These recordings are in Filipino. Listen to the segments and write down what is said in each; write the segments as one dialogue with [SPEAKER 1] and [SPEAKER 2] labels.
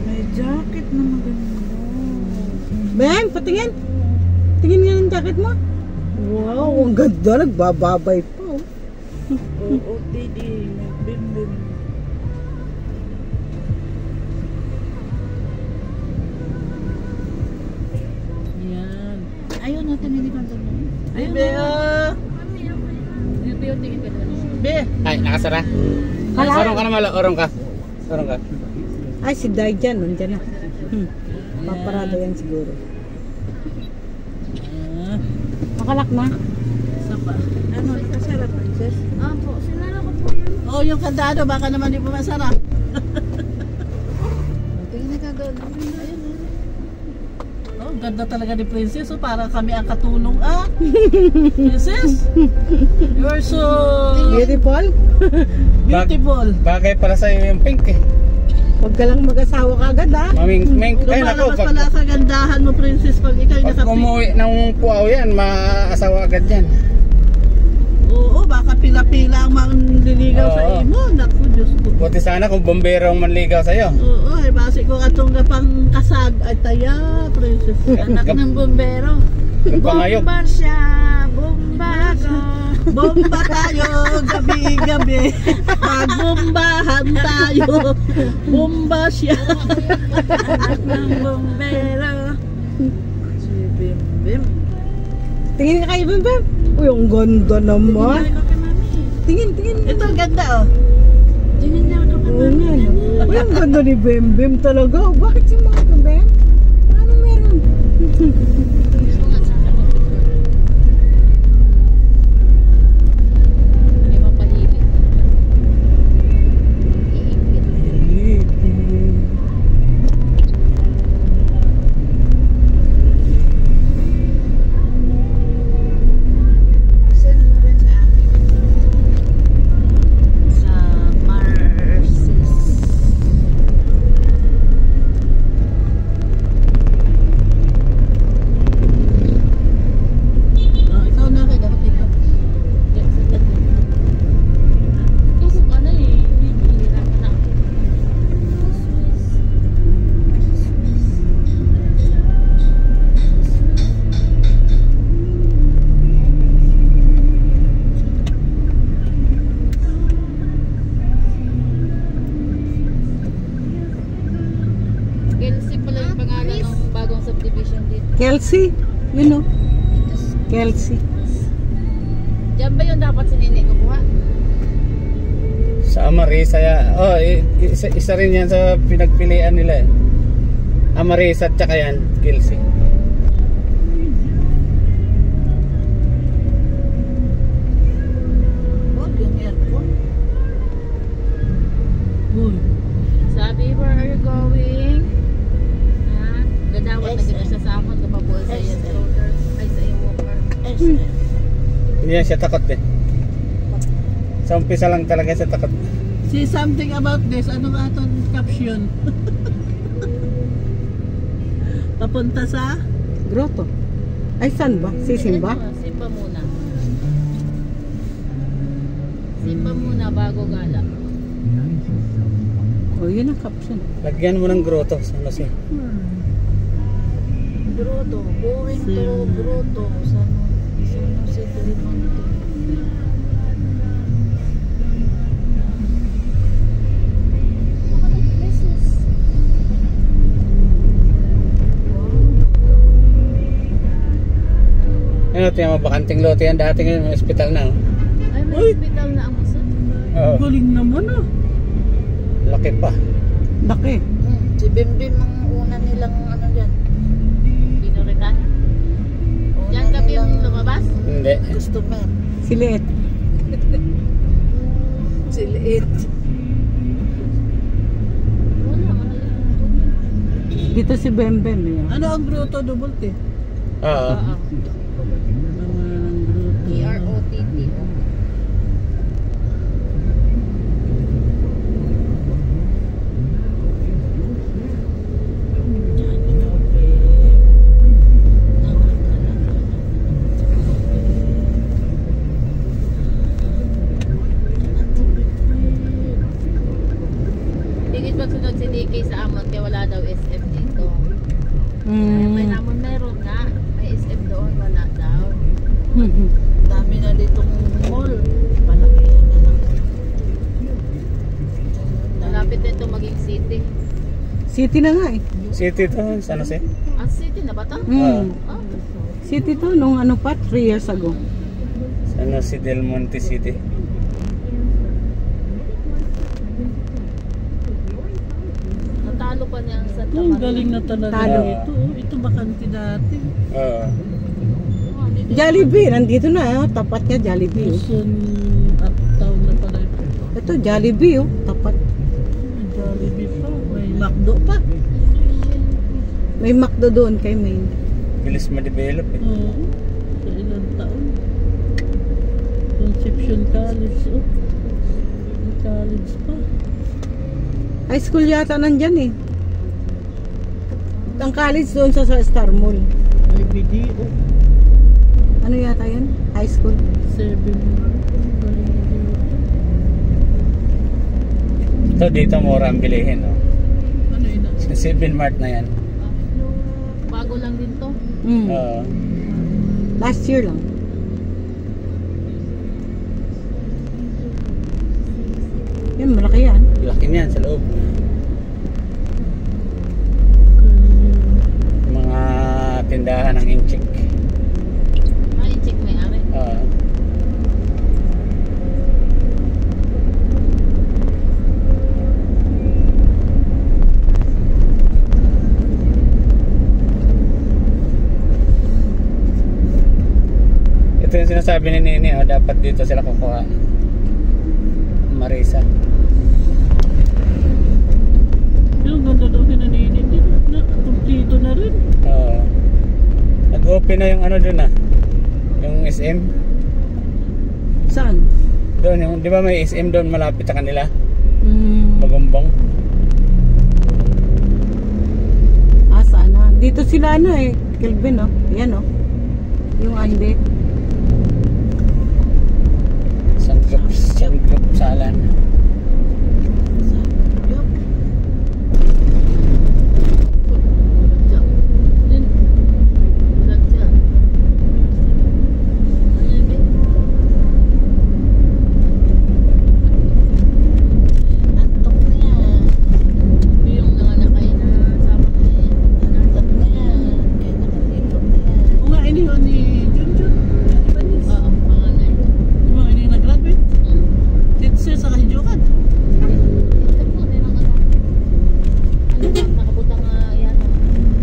[SPEAKER 1] May jacket na maganda.
[SPEAKER 2] Ben, patingin. Tingin nga ng jacket mo. Wow, ang ganda. Nagbababay pa.
[SPEAKER 1] Oo, Didi. May bim-bim. Yan. Ayun natin nilipan doon. Ayun. Be, tingin ka doon. Be.
[SPEAKER 3] Ay, nakasara.
[SPEAKER 2] Hala.
[SPEAKER 3] Orong ka naman, orong ka. Orong ka.
[SPEAKER 2] Ay, si Dai dyan. Nandiyan na. Paparado yan siguro. Makalak na.
[SPEAKER 1] Sapa. Ano, nakasarap, princess?
[SPEAKER 4] Opo, sinara ko po yun.
[SPEAKER 1] Oh, yung kandado, baka naman di pumasarap.
[SPEAKER 4] Tingnan ka doon. Ayun.
[SPEAKER 1] Oh, ganda talaga ni princess. Oh, para kami ang katulong. Ah, princess, you're so
[SPEAKER 2] Beautiful.
[SPEAKER 1] beautiful.
[SPEAKER 3] Bagay pala sa'yo yung pink eh.
[SPEAKER 2] Huwag ka lang mag-asawa kagad ha.
[SPEAKER 3] Maming, ay nako,
[SPEAKER 1] Lumalabas pala sa gandahan mo, princess, pag ikaw
[SPEAKER 3] pag
[SPEAKER 1] nakapi.
[SPEAKER 3] umuwi ng puaw yan, maasawa agad yan.
[SPEAKER 1] Oo, baka pila-pila ang manliligaw sa
[SPEAKER 3] Oo.
[SPEAKER 1] imo. Naku, Diyos ko.
[SPEAKER 3] Buti sana kung bombero ang manligaw sa'yo.
[SPEAKER 1] Oo, ay basi ko katong pang kasag. Ay taya, princess.
[SPEAKER 4] Anak ng bombero.
[SPEAKER 3] Nagpangayog.
[SPEAKER 4] Bomba siya, bomba ako.
[SPEAKER 1] Bomba tayo, gabi-gabi. Magbombahan tayo. Bomba siya.
[SPEAKER 4] Anak ng bombero.
[SPEAKER 1] Si Bim Bim.
[SPEAKER 2] Tingin ka kayo, Bim Bim. Uy, ang ganda naman.
[SPEAKER 4] Tingnan ko kay mami.
[SPEAKER 2] Tingin, tingin.
[SPEAKER 1] Ito ang ganda oh.
[SPEAKER 4] Tingnan niya ako kay
[SPEAKER 2] Oo
[SPEAKER 4] mami.
[SPEAKER 2] nga, no? Uy, ang ganda ni Bim Bim talaga. Bakit si mga ka, Bim? Ano meron?
[SPEAKER 4] Sungat sa akin. Hindi mapahilig. Iingit. Send mo rin sa akin. Sa Marcis.
[SPEAKER 1] Oh, ikaw na kay dapat ikaw.
[SPEAKER 4] Kasi ano eh, hihirapan na ako. Kelsey pala yung pangalan ng bagong subdivision dito.
[SPEAKER 2] Kelsey? Yun o. Kelsey.
[SPEAKER 4] Diyan ba yung dapat si Nini kukuha?
[SPEAKER 3] Sa Amarisa, oh, isa rin yan sa pinagpilian nila eh. Amarisa at saka yan, Kelsey.
[SPEAKER 1] Huwag yung aircon. Uy.
[SPEAKER 4] Sabi, where are you going? Ha? Gadawat na gina siya sa amon kapabol sa iya shoulder. Ay, sa iyo walker.
[SPEAKER 3] Hindi yan siya takot eh. Sa umpisa lang talaga siya takot.
[SPEAKER 1] See something about this. Ano nga itong caption? Papunta sa?
[SPEAKER 2] Grotto. Ay, saan ba? Sisimba?
[SPEAKER 4] Simba muna. Simba muna bago gala.
[SPEAKER 2] O, yun ang caption.
[SPEAKER 3] Lagyan mo ng grotto sa ano siya.
[SPEAKER 4] Grotto. Going to Grotto. San Jose del Monte.
[SPEAKER 3] Ano, ito yung bakanting lote yan. Dati ngayon, may hospital na. Oh.
[SPEAKER 4] Ay, may hospital na ang musa.
[SPEAKER 3] Oo,
[SPEAKER 1] Galing naman ah.
[SPEAKER 3] laki pa.
[SPEAKER 2] Laki.
[SPEAKER 4] Si Bimbim ang una nilang ano dyan. Binuritan? Diyan kami yung lumabas?
[SPEAKER 3] Hindi.
[SPEAKER 1] Customer.
[SPEAKER 2] Si Liet.
[SPEAKER 1] Si Liit.
[SPEAKER 4] Wala, wala.
[SPEAKER 2] Dito si Bem Bem. Yan.
[SPEAKER 1] Ano ang grotto double T?
[SPEAKER 3] Oo.
[SPEAKER 4] E-R-O-T-T-O. sunod si DK sa Amon kaya wala daw SF dito. May namon meron nga. May SF doon, wala daw.
[SPEAKER 1] Dami na ditong mall. Malaki yan na lang.
[SPEAKER 4] Malapit na ito maging city.
[SPEAKER 2] City na nga eh.
[SPEAKER 3] City to, San Jose.
[SPEAKER 4] Ah, city na ba ito? Ah.
[SPEAKER 2] City to nung ano pa, 3 years ago.
[SPEAKER 3] San Jose del Monte City.
[SPEAKER 4] Natalo pa niya ang Santa
[SPEAKER 1] Ang
[SPEAKER 4] Maria.
[SPEAKER 1] galing na talaga
[SPEAKER 2] Talo.
[SPEAKER 1] ito. Ito bakante dati.
[SPEAKER 3] Oo.
[SPEAKER 2] Jollibee, nandito na. Tapat niya Jollibee.
[SPEAKER 1] Luzon uptown na pala ito.
[SPEAKER 2] Ito, Jollibee oh. Tapat.
[SPEAKER 1] May Jollibee pa. May McDo pa.
[SPEAKER 2] May McDo doon kay Main.
[SPEAKER 3] Bilis ma-develop eh.
[SPEAKER 1] Oo. Sa ilang taon. Conception College. Oh. May college pa.
[SPEAKER 2] High school yata nandyan eh. Ang college doon sa Star Mall.
[SPEAKER 1] May video.
[SPEAKER 2] Ano yata yun? High school.
[SPEAKER 1] 7.
[SPEAKER 3] Ito dito mura ang bilihin. Oh.
[SPEAKER 1] Ano yun?
[SPEAKER 3] 7 Mart na yan.
[SPEAKER 4] Bago lang din to.
[SPEAKER 3] Oo.
[SPEAKER 2] Last year lang. Yan, malaki yan.
[SPEAKER 3] Laki niyan sa loob. Mga tindahan ng inchik.
[SPEAKER 4] Ay, check may ari.
[SPEAKER 3] Oo. Ito yung sinasabi ni Nini, oh, dapat dito sila kukuha. Marisa.
[SPEAKER 1] Yung ganda daw kinaninit din. Na, kumplito na rin.
[SPEAKER 3] Oo. Nag-open na yung ano dun ah. Yung SM.
[SPEAKER 2] Saan?
[SPEAKER 3] Doon, yung, di ba may SM doon malapit sa kanila?
[SPEAKER 2] Mm.
[SPEAKER 3] Bagumbong.
[SPEAKER 2] Ah, saan na? Dito sila ano eh. Kelvin oh. Yan oh. Yung Ande.
[SPEAKER 3] Sangkap salan.
[SPEAKER 1] Yup.
[SPEAKER 4] Din. Ulat siya. Ano yun,
[SPEAKER 1] Antok na yan.
[SPEAKER 4] yung nanganak kayo na sama ko eh.
[SPEAKER 1] Antok na yan. Kaya nakatito na yan.
[SPEAKER 2] Oo nga, ini yun ni Junjun.
[SPEAKER 4] Oo, panganay.
[SPEAKER 1] Di ba ini nag-graduate? Teacher sa kahijukan.
[SPEAKER 4] Ito po, din ang ano. Ano ba, nakabutang yan.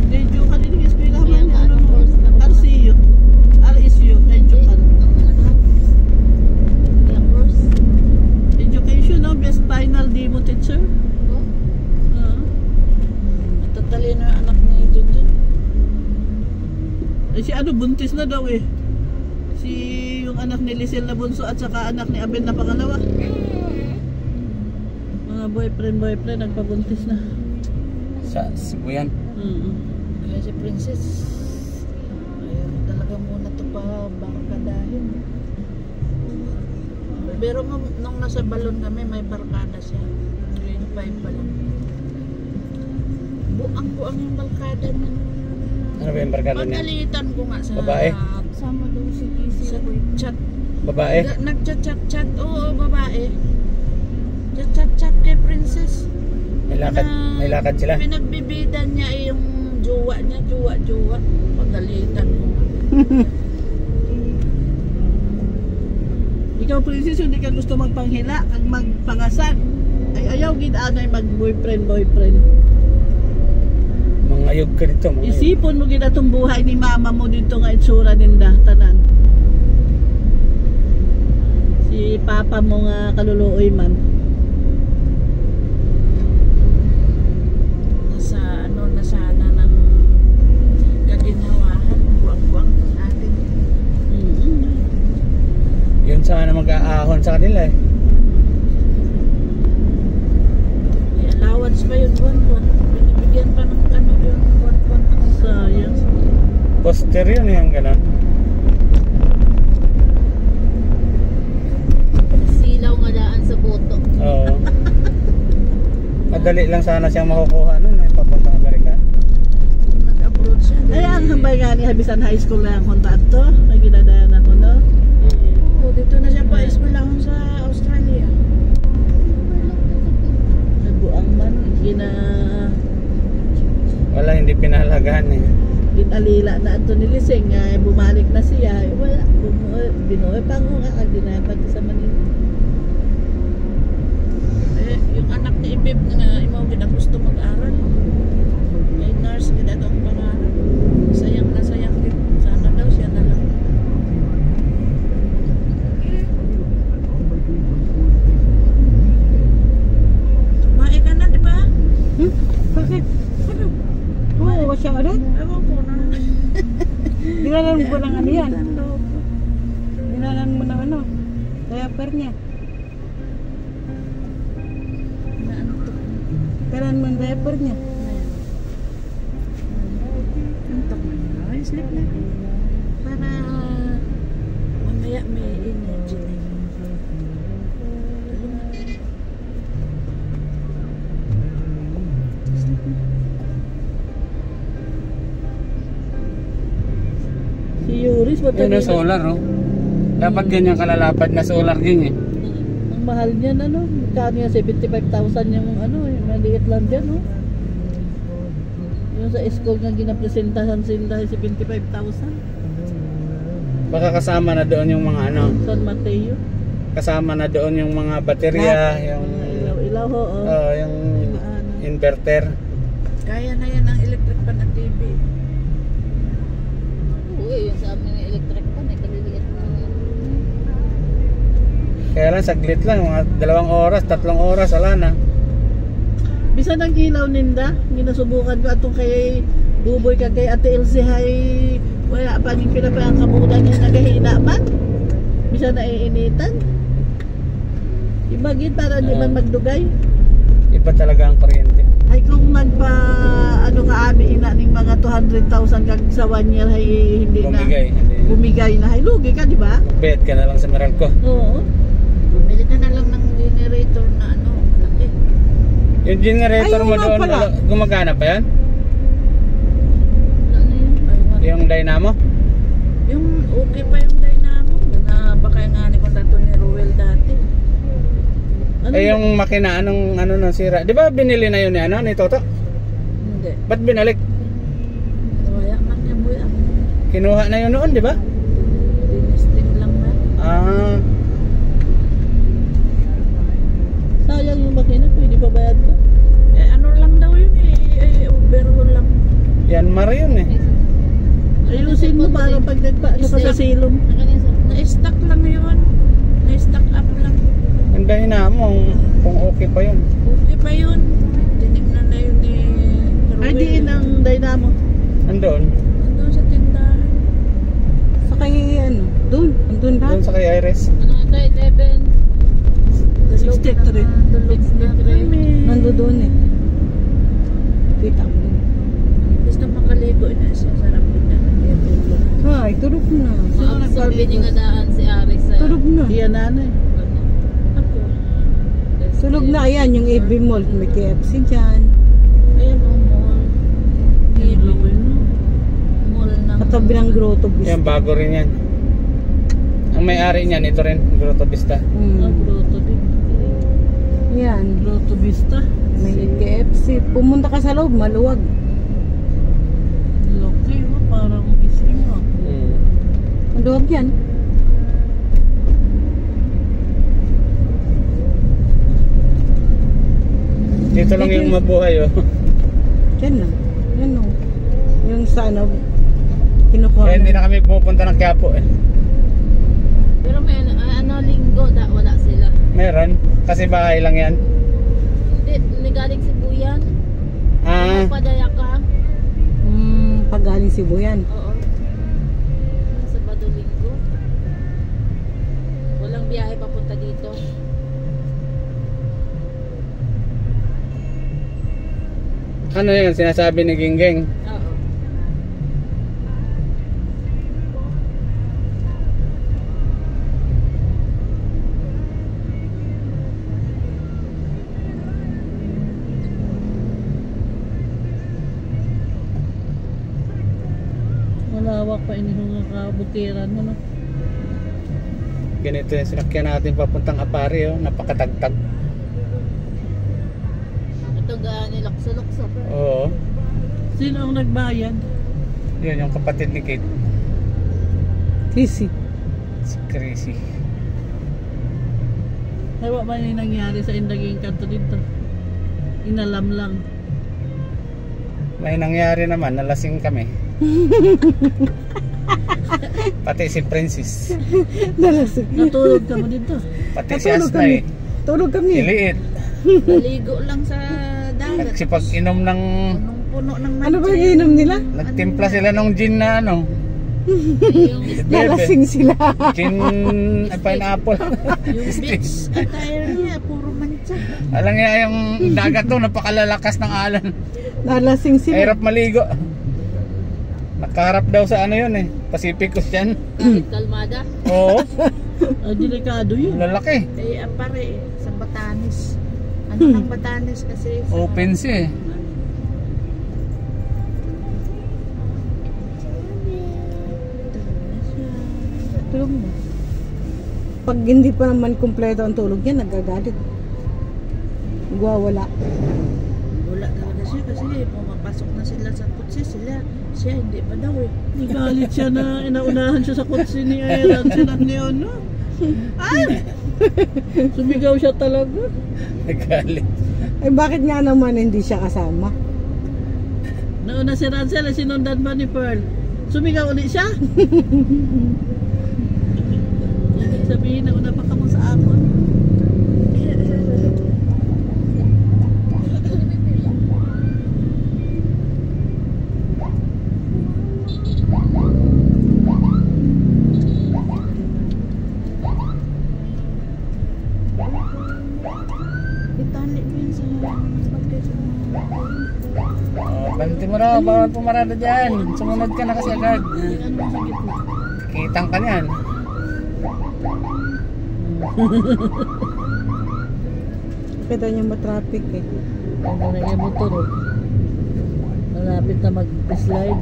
[SPEAKER 1] Kahijukan din yung eskwela
[SPEAKER 4] Kaya
[SPEAKER 1] man.
[SPEAKER 4] nga,
[SPEAKER 1] Ano
[SPEAKER 4] anong
[SPEAKER 1] mo?
[SPEAKER 4] course na ba?
[SPEAKER 1] RCU. RSU. Kahijukan.
[SPEAKER 4] Yung course.
[SPEAKER 1] Education, no? Best final demo teacher.
[SPEAKER 4] Oh,
[SPEAKER 1] Matatalino yung anak ni Junjun. Eh, si ano, buntis na daw eh. Si yung anak ni Lisel na bunso at saka anak ni Abel na pangalawa. Mga boyfriend, nagpabuntis na.
[SPEAKER 3] Sa Cebu yan.
[SPEAKER 1] Kaya si Princess, ayaw mo talaga muna ito pa barkadahin. Pero nung nasa balon kami, may barkada siya. Grade 5 pa lang. Buang-buang yung barkada niya.
[SPEAKER 3] Ano ba yung barkada niya?
[SPEAKER 1] Pagalitan ko nga sa
[SPEAKER 3] Babae?
[SPEAKER 4] sama daw si Casey.
[SPEAKER 1] sa chat.
[SPEAKER 3] Babae?
[SPEAKER 1] Nag-chat-chat. Oo, babae. Chat-chat kay Princess.
[SPEAKER 3] May lakad sila.
[SPEAKER 1] Pinagbibidan niya yung jowa niya, jowa. Pagalitan ko nga. Ikaw, Princess, hindi ka gusto magpanghila, ang magpangasal. Ay, ayaw gid-anay mag-boyfriend.
[SPEAKER 3] Mangayog ka dito. Mangayog.
[SPEAKER 1] Isipon mo gid atong buhay ni mama mo dito nga itsura ninda tanan. Si papa mo nga kaluluoy man. Nasana ng kaginhawahan, buwang-buwang natin.
[SPEAKER 3] Yun sana mag-aahon sa kanila eh.
[SPEAKER 1] May allowance pa yun, buwan-buwan. Binibigyan pa ng ano yun, buwan-buwan. Sayang.
[SPEAKER 3] Poster yun yung gano'n.
[SPEAKER 4] Silaw nga daan sa boto.
[SPEAKER 3] Oo. Madali lang sana siyang makukuha nun eh, papuntang Amerika.
[SPEAKER 4] Nag-abroad siya.
[SPEAKER 1] Ay, ang hambay nga ni Habisan High School na ang kontaan to. May ginadayan ako, no?
[SPEAKER 4] Oh, dito na siya pa eskwelahon sa Australia.
[SPEAKER 1] Nagbuang man.
[SPEAKER 3] Wala, hindi pinahalagaan eh.
[SPEAKER 1] Ginalila na ito ni Liseng. Bumalik na siya. Wala. Binuhay pa ako nga. Ginayapag sa Manila.
[SPEAKER 4] Eh, yung anak ni Ibib nga imaw gid gusto mag-aral. Kay nurse gid ato ang pangarap. Sayang na sayang gid. Sana daw siya na lang. Tumae ka na, di ba?
[SPEAKER 2] Bakit? Ano? Oo, siya ulit.
[SPEAKER 4] Ewan ko na.
[SPEAKER 2] Dinalan mo ng ano yan?
[SPEAKER 4] Tando ko.
[SPEAKER 2] Dinalan mo ng ano? Diaper niya.
[SPEAKER 4] Naantok.
[SPEAKER 2] Kailan mo ang diaper niya?
[SPEAKER 4] Antok na niya. Ay, sleep na. Para mamaya may energy na. Tulog na. Sleep na.
[SPEAKER 1] Si Yuris, ba't
[SPEAKER 3] Yun ang solar oh. Dapat ganyan kalalapad na solar din eh.
[SPEAKER 1] ang mahal niyan, ano? Magkano yan? 75,000 yung ano eh. Maliit lang dyan, no? Yung sa school nga ginapresentahan sila 75,000.
[SPEAKER 3] Baka kasama na doon yung mga ano,
[SPEAKER 1] San Mateo.
[SPEAKER 3] kasama na doon yung mga baterya, yung
[SPEAKER 1] Ilaw-ilaw ho, oh.
[SPEAKER 3] yung
[SPEAKER 1] Maano.
[SPEAKER 3] inverter.
[SPEAKER 4] Kaya na yan ang electric pan at TV.
[SPEAKER 5] Uy, yung sa amin yung electric pan, ay kaliliit na.
[SPEAKER 3] Kaya lang saglit lang, mga 2 oras, 3 oras, wala na.
[SPEAKER 1] Bisan ang ilaw ninda, ginasubukan ko atong kay Buboy ka kay Ate Elsie hay wala pa ning pinapayang kamudan niya nagahina man. Bisan naiinitan. Imagine para di man magdugay.
[SPEAKER 3] Iba talaga ang kuryente.
[SPEAKER 1] Ay kung magpa ano kaami ina ning mga 200,000 kag sa 1 year hay hindi
[SPEAKER 3] Bumigay.
[SPEAKER 1] na bumigay na hay lugi ka di ba?
[SPEAKER 3] Bet ka na lang sa Meralco.
[SPEAKER 1] Oo.
[SPEAKER 4] Bumili ka na lang ng generator na ano, malaki.
[SPEAKER 3] Yung generator
[SPEAKER 2] Ay,
[SPEAKER 3] mo
[SPEAKER 2] oo nga
[SPEAKER 3] doon,
[SPEAKER 2] pala.
[SPEAKER 3] gumagana pa yan?
[SPEAKER 5] Ano yun?
[SPEAKER 3] Yung dynamo?
[SPEAKER 4] Yung okay pa yung dynamo. Na baka nga ni kontato ni Ruel dati.
[SPEAKER 1] Ano
[SPEAKER 3] Eh yung makina, anong ano nang sira? Di ba binili na yun ni ano, ni Toto?
[SPEAKER 4] Hindi.
[SPEAKER 3] Ba't binalik?
[SPEAKER 4] Wala man niya buya.
[SPEAKER 3] Kinuha na yun noon, di ba?
[SPEAKER 4] Dinesting lang na.
[SPEAKER 3] Ah,
[SPEAKER 1] sayang yung makina, pwede pa bayad ko.
[SPEAKER 4] Eh ano lang daw yun eh. Overhaul lang.
[SPEAKER 3] yan mara yun eh.
[SPEAKER 1] Ayusin mo para pag nagpa sa silom.
[SPEAKER 5] Nakanin sa
[SPEAKER 4] Na-stack lang yun. Na-stack up lang.
[SPEAKER 3] Yung dynamo, kung okay pa yun.
[SPEAKER 4] Okay pa yun. Tinignan na yun ni Ruel.
[SPEAKER 1] Ay diin ang dynamo.
[SPEAKER 3] Andun.
[SPEAKER 4] Andun sa tindahan.
[SPEAKER 2] Sa kay ano? Doon. Andun ba?
[SPEAKER 3] Doon sa kay Iris.
[SPEAKER 5] ano ito, 11.
[SPEAKER 1] 63.
[SPEAKER 5] Tulog na kami.
[SPEAKER 2] Nando doon eh. Kita ko.
[SPEAKER 4] Basta makaligo na siya. Sarap din na nag-iatulog.
[SPEAKER 2] Ay, tulog na.
[SPEAKER 5] Maabsorbe niya nga daan si Aris sa...
[SPEAKER 2] Tulog na.
[SPEAKER 1] Iya nanay.
[SPEAKER 5] Ano?
[SPEAKER 4] Ako.
[SPEAKER 2] Tulog na. Ayan, yung AB Mall. May KFC dyan.
[SPEAKER 4] Ayan o mall.
[SPEAKER 1] Ilaw ko yun.
[SPEAKER 4] Mall ng...
[SPEAKER 2] Katabi ng Grotto
[SPEAKER 3] Yan,
[SPEAKER 2] Vista.
[SPEAKER 3] bago rin yan. Ang may-ari niyan, ito rin, Grotto Vista.
[SPEAKER 1] Ah, Grotto din.
[SPEAKER 2] Yan.
[SPEAKER 1] Grotto Vista.
[SPEAKER 2] May KFC. Pumunta ka sa loob, maluwag.
[SPEAKER 1] Laki mo, parang ising mo.
[SPEAKER 2] Maluwag yan.
[SPEAKER 3] Dito lang yung mabuhay oh.
[SPEAKER 2] Yan lang. Yan o. Yung sa ano, kinukuha
[SPEAKER 3] Kaya hindi
[SPEAKER 2] na.
[SPEAKER 3] na kami pumupunta ng Quiapo eh.
[SPEAKER 5] Pero may ano, linggo, wala sila.
[SPEAKER 3] Meron, kasi bahay lang yan.
[SPEAKER 5] Hindi, galing si Buyan.
[SPEAKER 3] Ah,
[SPEAKER 5] Padaya ka.
[SPEAKER 2] Pag galing Cebu yan.
[SPEAKER 5] Oo. Sabado linggo. Walang biyahe papunta dito.
[SPEAKER 3] ano yun, sinasabi ni Ginggeng?
[SPEAKER 5] Oo.
[SPEAKER 1] pa inihong kabukiran mo, no?
[SPEAKER 3] Ganito yung sinakyan natin papuntang Apari, oh. Napakatagtag.
[SPEAKER 5] Ito ga nilakso-lakso.
[SPEAKER 3] Oo.
[SPEAKER 1] Sino ang nagbayad?
[SPEAKER 3] Yun yung kapatid ni Kate.
[SPEAKER 2] Chrissy.
[SPEAKER 3] Si Chrissy.
[SPEAKER 1] Ay, wala ba yung nangyari sa indaging kanto dito? Inalam lang.
[SPEAKER 3] May nangyari naman, nalasing kami. Pati si Princess.
[SPEAKER 2] Nalasing.
[SPEAKER 1] Natulog ka mo dito.
[SPEAKER 3] Pati si
[SPEAKER 2] Natulog
[SPEAKER 3] Asnay.
[SPEAKER 2] Tulog kami.
[SPEAKER 3] Iliit.
[SPEAKER 4] Naligo lang sa dagat.
[SPEAKER 3] Nagsipag-inom ng...
[SPEAKER 4] Punong-puno ng
[SPEAKER 2] Ano ba yung inom nila?
[SPEAKER 3] Nagtimpla sila ng gin na ano.
[SPEAKER 4] Yung,
[SPEAKER 2] Nalasing sila.
[SPEAKER 3] Gin pineapple.
[SPEAKER 4] yung beach attire niya, puro mancha.
[SPEAKER 3] Alam niya yung dagat to, napakalalakas ng alon.
[SPEAKER 2] Nalasing sila.
[SPEAKER 3] Hirap maligo. Nakaharap daw sa ano yun eh, Pacific Ocean.
[SPEAKER 5] Kahit kalmada.
[SPEAKER 3] Oo,
[SPEAKER 1] Ay, delikado yun.
[SPEAKER 3] lalaki.
[SPEAKER 4] Eh, apare sa Batanes. Ano ng Batanes kasi sa,
[SPEAKER 3] Open siya eh.
[SPEAKER 2] Tulog mo. Pag hindi pa naman kumpleto ang tulog niya, nagagalit. Nagwawala.
[SPEAKER 4] wala talaga siya kasi pumapasok na sila sa kutsi siya hindi pa daw eh.
[SPEAKER 1] Galit siya na inaunahan siya sa kutsi ni Aaron. Sinan ni ano. Ay! Sumigaw siya talaga.
[SPEAKER 3] Nagalit.
[SPEAKER 2] Eh bakit nga naman hindi siya kasama?
[SPEAKER 1] Nauna si Rancel, sinundan ba ni Pearl? Sumigaw ulit siya. Ibig sabihin, nauna pa ka mo sa akon.
[SPEAKER 4] Itali ko yun sa pagkay sa
[SPEAKER 3] Banti mo raw, bawal pumarada dyan. Sumunod ka na kasi agad. Kitang ka niyan.
[SPEAKER 2] Kita niya matraffic eh.
[SPEAKER 1] Ano na yung motor, oh. Malapit na mag-slide.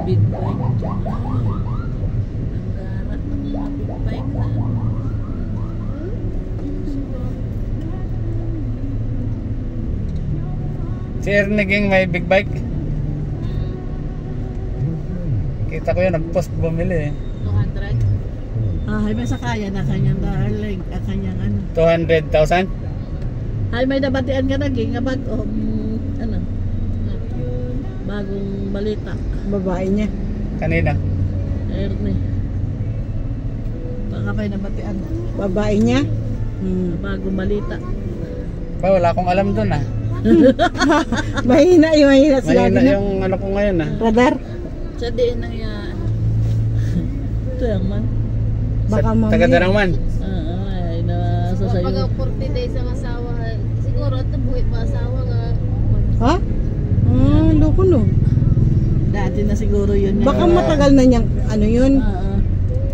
[SPEAKER 1] Big bike.
[SPEAKER 4] garat ng mga big bike na
[SPEAKER 3] Si Erneging may big bike. Kita ko yun, nag-post bumili eh.
[SPEAKER 5] 200.
[SPEAKER 1] Ay, may sakaya na kanyang darling. Kanyang ano.
[SPEAKER 3] 200,000?
[SPEAKER 1] Ay, may nabatian ka na, ging. Abag, ano. Bagong balita.
[SPEAKER 2] Babae niya.
[SPEAKER 3] Kanina.
[SPEAKER 1] Ernie. Baka may nabatian.
[SPEAKER 2] Babae niya.
[SPEAKER 1] Bagong balita.
[SPEAKER 3] Ba, wala akong alam dun ah.
[SPEAKER 2] Mahina sila
[SPEAKER 3] Mahina
[SPEAKER 2] din.
[SPEAKER 3] yung ano ko ngayon ah.
[SPEAKER 2] Radar.
[SPEAKER 4] sa diin na yan
[SPEAKER 1] Ito yung man.
[SPEAKER 2] Baka mamaya.
[SPEAKER 3] Taga-Darangman.
[SPEAKER 1] Ay, nasa
[SPEAKER 5] Pag
[SPEAKER 1] sa'yo.
[SPEAKER 5] 40 days ang asawa, siguro ito buhay pa asawa nga.
[SPEAKER 2] Ha? Loko no.
[SPEAKER 1] Dati na siguro yun.
[SPEAKER 2] Baka matagal na niyang ano yun.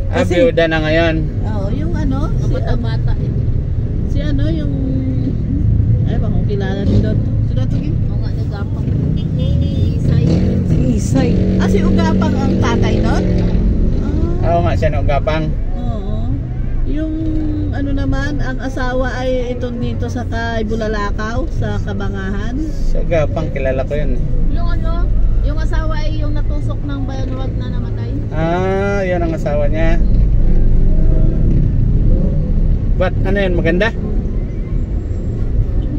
[SPEAKER 2] Kasi-
[SPEAKER 3] Biyuda na ngayon.
[SPEAKER 1] Oo, yung ano, si,
[SPEAKER 5] Bata-bata.
[SPEAKER 1] si ano, yung... Ay, baka kung kilala ni Dot. Si Dot, sige.
[SPEAKER 5] O nga, nagapang. Isay.
[SPEAKER 2] Si Isay.
[SPEAKER 1] Ah, si Ugapang ang tatay Dot?
[SPEAKER 3] Oo nga siya, no, gapang.
[SPEAKER 1] Oo. Yung ano naman, ang asawa ay itong dito sa kay Bulalakaw, sa Kabangahan.
[SPEAKER 3] Siya gapang, kilala ko yun.
[SPEAKER 5] Yung ano, yung asawa ay yung natusok ng bayanwag na namatay.
[SPEAKER 3] Ah, yan ang asawa niya. Ba't ano yun, maganda?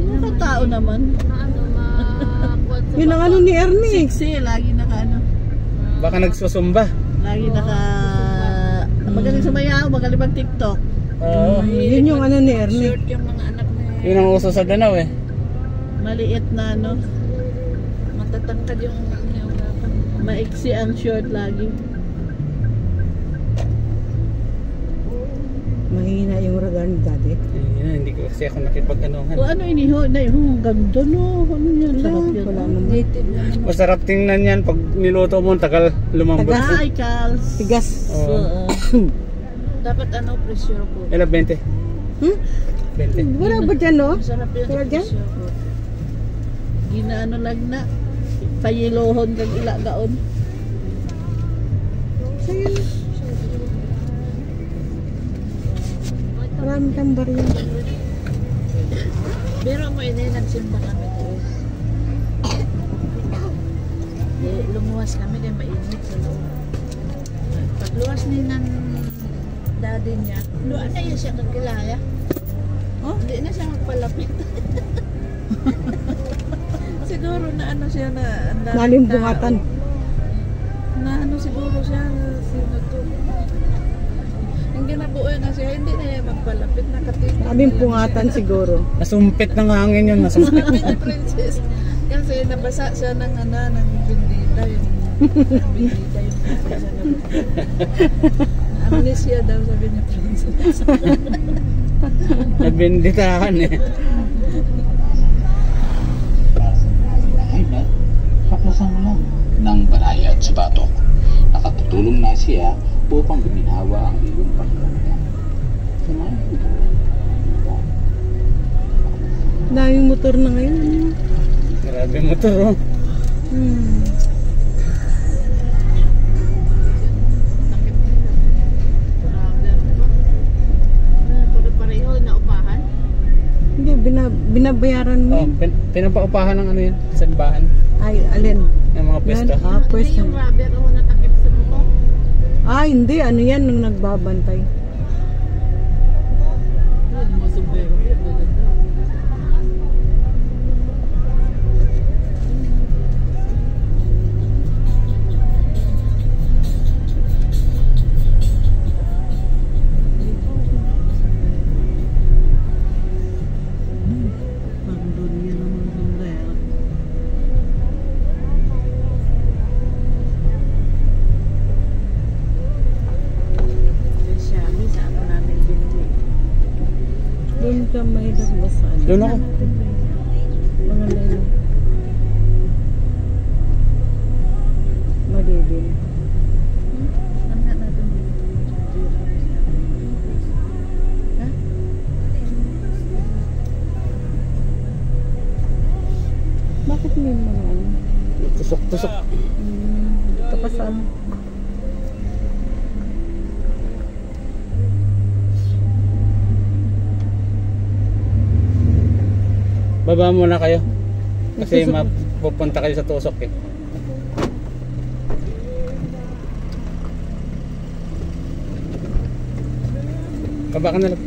[SPEAKER 1] Nakatao naman.
[SPEAKER 5] Na ano, makuwat sa
[SPEAKER 2] Yun ang ano ni Ernie.
[SPEAKER 1] Sexy, lagi naka ano.
[SPEAKER 3] Baka nagsusumba.
[SPEAKER 1] Lagi naka... Magaling sumayaw, magaling mag TikTok.
[SPEAKER 3] Oo.
[SPEAKER 2] Yun yung ano ni Ernie.
[SPEAKER 4] short yung mga anak na
[SPEAKER 3] Yun ang uso sa Danau eh.
[SPEAKER 1] Maliit na ano.
[SPEAKER 4] matatangkad yung Ugapang.
[SPEAKER 1] Maiksi ang short lagi.
[SPEAKER 2] Mahina yung radar ni dati.
[SPEAKER 3] Ayun, hindi ko kasi ako nakipag-anuhan.
[SPEAKER 1] O ano iniho na ang ganda no. Ano yan? Sarap yan.
[SPEAKER 2] Wala naman.
[SPEAKER 4] native na naman
[SPEAKER 3] Masarap tingnan yan pag niluto mo, tagal lumambot.
[SPEAKER 1] Hi, Kals.
[SPEAKER 2] Tigas.
[SPEAKER 3] Oo.
[SPEAKER 4] dapat ano pressure ko
[SPEAKER 3] Ilan, 20?
[SPEAKER 2] Hmm?
[SPEAKER 3] 20.
[SPEAKER 2] Wala ba dyan no?
[SPEAKER 4] masarap yun
[SPEAKER 2] Wala
[SPEAKER 4] sa
[SPEAKER 2] dyan?
[SPEAKER 4] pressure ko
[SPEAKER 1] Ginaano lang na. Payilohon kag ilagaon.
[SPEAKER 2] Sa Marami kang barya.
[SPEAKER 4] Pero mo ini nagsimba kami ko. Lumuwas kami kaya mainit sa loob. Pagluwas ni ng daddy niya, luwan na yun siya kagilaya.
[SPEAKER 2] Oh?
[SPEAKER 4] Hindi na siya magpalapit. Siguro na ano siya na ang daming
[SPEAKER 2] Nalimbungatan.
[SPEAKER 4] tao. Na ano siguro siya sino to. Ang ginabuo na siya, hindi na siya magpalapit. Nakatingin.
[SPEAKER 2] Maraming pungatan siguro.
[SPEAKER 3] Nasumpit ng hangin yun, nasumpit.
[SPEAKER 4] Sabi ni Princess, kasi nabasa siya ng ng bindita yung bindita yung prinsesa na amnesia daw sabi ni Princess.
[SPEAKER 3] Nabinditahan eh.
[SPEAKER 6] Ayun, kaplasan mo lang ng banayad sa batok. Nakatutulong na siya upang guminawa ang iyong pakiramdam. Samahan mo ito.
[SPEAKER 2] Daming motor na ngayon.
[SPEAKER 3] Grabe motor oh.
[SPEAKER 5] Pareho na upahan.
[SPEAKER 2] Hindi, binabayaran mo.
[SPEAKER 3] Oh, pinapaupahan ng ano yan, simbahan.
[SPEAKER 2] Ay, alin?
[SPEAKER 3] Yung mga pwesto.
[SPEAKER 2] Yan,
[SPEAKER 5] Hindi
[SPEAKER 2] pwesto.
[SPEAKER 5] yung rubber o natakip sa motor.
[SPEAKER 2] Ah, hindi. Ano yan nung nagbabantay?
[SPEAKER 1] Parang doon yan ang mga sombrero.
[SPEAKER 4] Yung Xiaomi, saan mo namin binili?
[SPEAKER 2] Doon ka may lagbasaan.
[SPEAKER 3] Doon ako.
[SPEAKER 2] Mga lalo. Madidin.
[SPEAKER 4] Ano nga natin binili? Ha?
[SPEAKER 2] Bakit may mga ano?
[SPEAKER 3] Tusok-tusok.
[SPEAKER 2] Ito pa saan?
[SPEAKER 3] Baba muna kayo. Kasi mapupunta kayo sa tusok eh. Baba ka na lang.